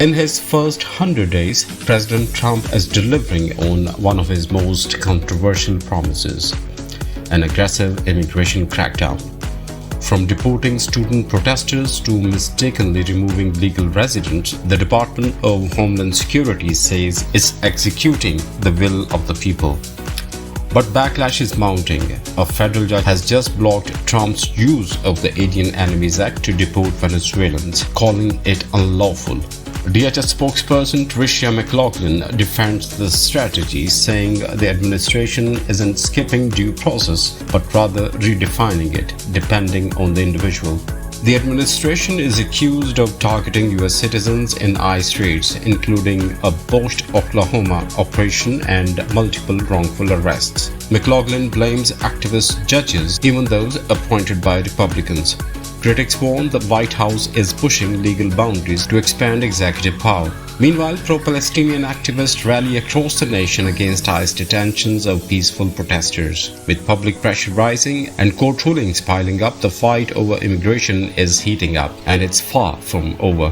In his first 100 days, President Trump is delivering on one of his most controversial promises, an aggressive immigration crackdown. From deporting student protesters to mistakenly removing legal residents, the Department of Homeland Security says it's executing the will of the people. But backlash is mounting. A federal judge has just blocked Trump's use of the Alien Enemies Act to deport Venezuelans, calling it unlawful. DHS spokesperson Tricia McLaughlin defends the strategy, saying the administration isn't skipping due process but rather redefining it, depending on the individual. The administration is accused of targeting U.S. citizens in ICE raids, including a botched Oklahoma operation and multiple wrongful arrests. McLaughlin blames activist judges, even those appointed by Republicans. Critics warn the White House is pushing legal boundaries to expand executive power. Meanwhile, pro-Palestinian activists rally across the nation against ICE detentions of peaceful protesters. With public pressure rising and court rulings piling up, the fight over immigration is heating up, and it's far from over.